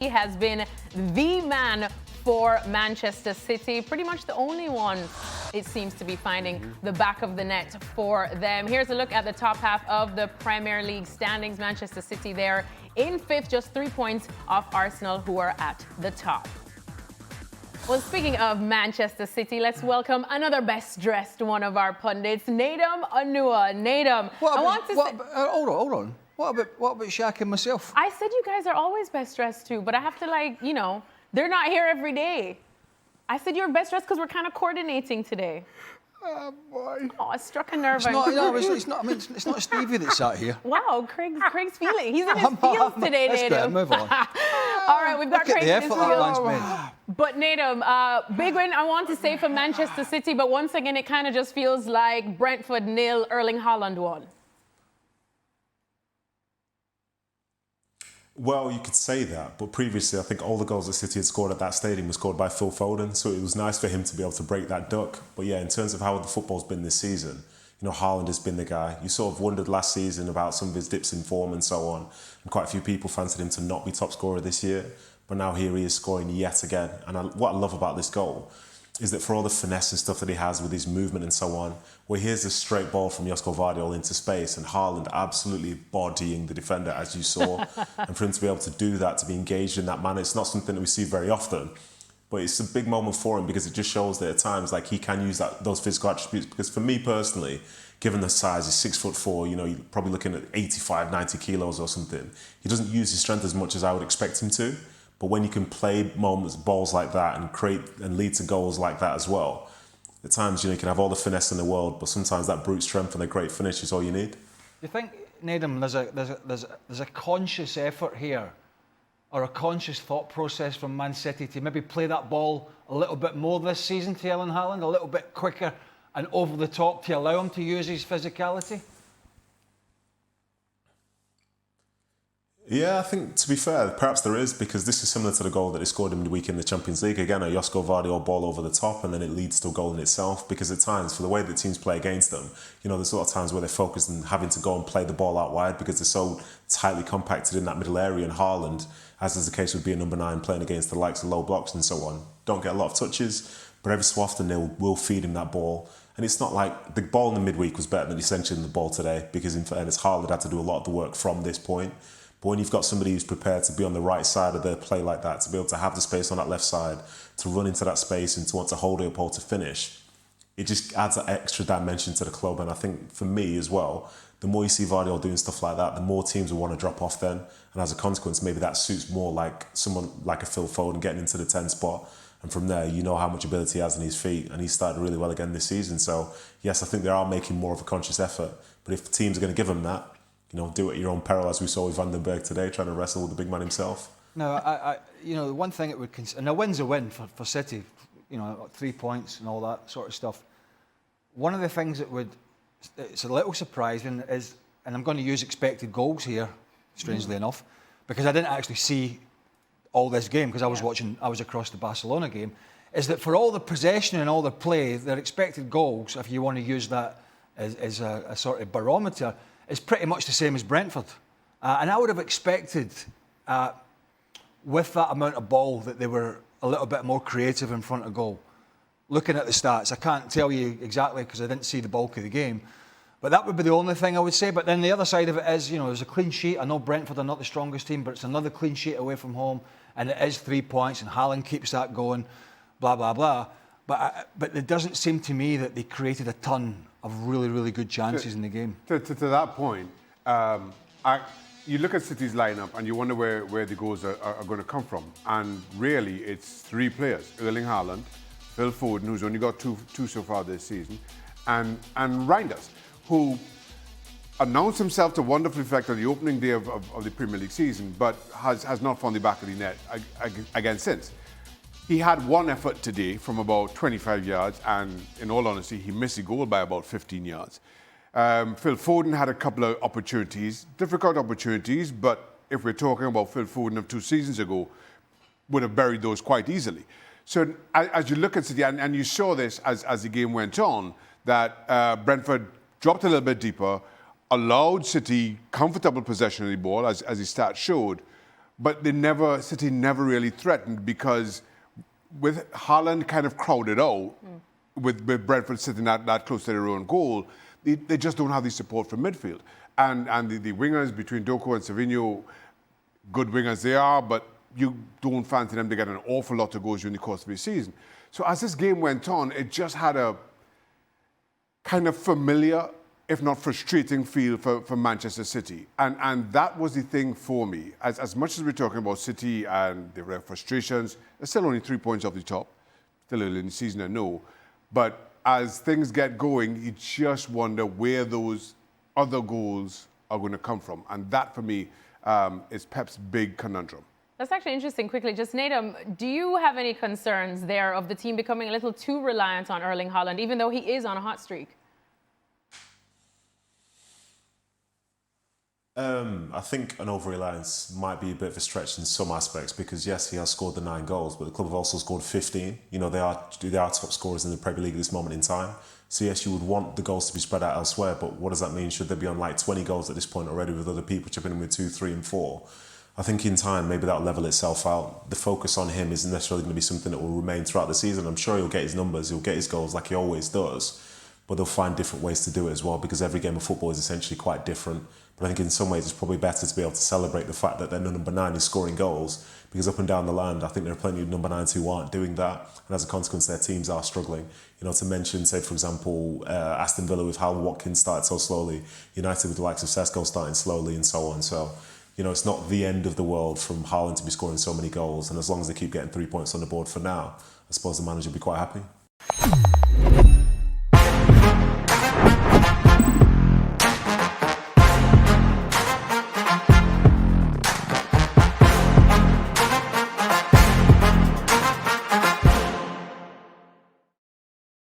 He has been the man for Manchester City, pretty much the only one, it seems, to be finding the back of the net for them. Here's a look at the top half of the Premier League standings. Manchester City there in fifth, just 3 points off Arsenal, who are at the top. Well, speaking of Manchester City, let's welcome another best-dressed one of our pundits, Nedum Onuha. Nedum, hold on. What about Shaq and myself? I said you guys are always best dressed too, but I have to, they're not here every day. I said you're best dressed because we're kind of coordinating today. Oh, boy. Oh, I struck a nerve. It's not Stevie that sat here. Wow, Craig's feeling. He's in his feels today, Nedum. Move on. All right, we've got Craig in his feels. But Nedum, big win, I want to say, for Manchester City, but once again, it kind of just feels like Brentford 0, Erling Haaland 1. Well, you could say that, but previously I think all the goals that City had scored at that stadium were scored by Phil Foden, so it was nice for him to be able to break that duck. But yeah, in terms of how the football's been this season, Haaland has been the guy. You sort of wondered last season about some of his dips in form and so on, and quite a few people fancied him to not be top scorer this year, but now here he is scoring yet again. And what I love about this goal is that for all the finesse and stuff that he has with his movement and so on, well, here's a straight ball from Josko Vardiol into space, and Haaland absolutely bodying the defender, as you saw. And for him to be able to do that, to be engaged in that manner, it's not something that we see very often. But it's a big moment for him because it just shows that at times, he can use those physical attributes. Because for me personally, given the size, he's 6'4", you're probably looking at 85, 90 kilos or something. He doesn't use his strength as much as I would expect him to. But when you can play balls like that and create and lead to goals like that as well, at times, you can have all the finesse in the world, but sometimes that brute strength and a great finish is all you need. Do you think, Nedum, there's a conscious effort here, or a conscious thought process from Man City to maybe play that ball a little bit more this season to Erling Haaland, a little bit quicker and over the top to allow him to use his physicality? Yeah, I think, to be fair, perhaps there is, because this is similar to the goal that he scored in midweek in the Champions League. Again, a Josko Vardiol ball over the top, and then it leads to a goal in itself, because at times, for the way that teams play against them, there's a lot of times where they're focused on having to go and play the ball out wide because they're so tightly compacted in that middle area, and Haaland, as is the case with being number 9, playing against the likes of low blocks and so on, don't get a lot of touches, but every so often they will feed him that ball. And it's not like the ball in the midweek was better than essentially the ball today, because in fairness, Haaland had to do a lot of the work from this point. But when you've got somebody who's prepared to be on the right side of their play like that, to be able to have the space on that left side, to run into that space and to want to hold it up or to finish, it just adds that extra dimension to the club. And I think for me as well, the more you see Vardiol doing stuff like that, the more teams will want to drop off then. And as a consequence, maybe that suits more like someone like a Phil Foden getting into the 10 spot. And from there, you know how much ability he has in his feet. And he started really well again this season. So yes, I think they are making more of a conscious effort. But if teams are going to give him that, do it at your own peril, as we saw with Van den Berg today, trying to wrestle with the big man himself. No, the one thing it would and a win's a win for City, 3 points and all that sort of stuff. One of the things it's a little surprising is, and I'm going to use expected goals here, strangely enough, because I didn't actually see all this game because I was across the Barcelona game, is that for all the possession and all the play, their expected goals, if you want to use that as a sort of barometer, is pretty much the same as Brentford. And I would have expected, with that amount of ball, that they were a little bit more creative in front of goal. Looking at the stats, I can't tell you exactly because I didn't see the bulk of the game. But that would be the only thing I would say. But then the other side of it is, there's a clean sheet. I know Brentford are not the strongest team, but it's another clean sheet away from home. And it is 3 points, and Haaland keeps that going, blah, blah, blah. But it doesn't seem to me that they created a ton of really, really good chances in the game. To that point, you look at City's lineup and you wonder where the goals are going to come from. And really, it's 3 players: Erling Haaland, Phil Foden, who's only got two so far this season, and Reinders, who announced himself to wonderful effect on the opening day of the Premier League season, but has not found the back of the net again since. He had one effort today from about 25 yards, and in all honesty, he missed the goal by about 15 yards. Phil Foden had a couple of opportunities, difficult opportunities, but if we're talking about Phil Foden of 2 seasons ago, would have buried those quite easily. So as you look at City, and you saw this as the game went on, that Brentford dropped a little bit deeper, allowed City comfortable possession of the ball, as the stats showed, but City never really threatened because with Haaland kind of crowded out, with Brentford sitting that close to their own goal, they just don't have the support from midfield. And the wingers between Doku and Savinho, good wingers they are, but you don't fancy them to get an awful lot of goals during the course of the season. So as this game went on, it just had a kind of familiar, if not frustrating feel for Manchester City. And that was the thing for me. As much as we're talking about City and their frustrations, they're still only 3 points off the top. Still early in the season, I know. But as things get going, you just wonder where those other goals are going to come from. And that, for me, is Pep's big conundrum. That's actually interesting. Quickly, just Nedum, do you have any concerns there of the team becoming a little too reliant on Erling Haaland, even though he is on a hot streak? I think an over-reliance might be a bit of a stretch in some aspects because, yes, he has scored the 9 goals, but the club have also scored 15. You know, they are top scorers in the Premier League at this moment in time. So, yes, you would want the goals to be spread out elsewhere, but what does that mean? Should they be on like 20 goals at this point already with other people chipping in with 2, 3 and 4? I think in time, maybe that'll level itself out. The focus on him isn't necessarily going to be something that will remain throughout the season. I'm sure he'll get his numbers, he'll get his goals like he always does, but they'll find different ways to do it as well because every game of football is essentially quite different. But I think in some ways it's probably better to be able to celebrate the fact that their number 9 is scoring goals because up and down the land, I think there are plenty of number 9s who aren't doing that. And as a consequence, their teams are struggling. You know, to mention, say, for example, Aston Villa with Hal Watkins started so slowly, United with the likes of Sesko starting slowly and so on. So, you know, it's not the end of the world from Haaland to be scoring so many goals. And as long as they keep getting 3 points on the board for now, I suppose the manager will be quite happy.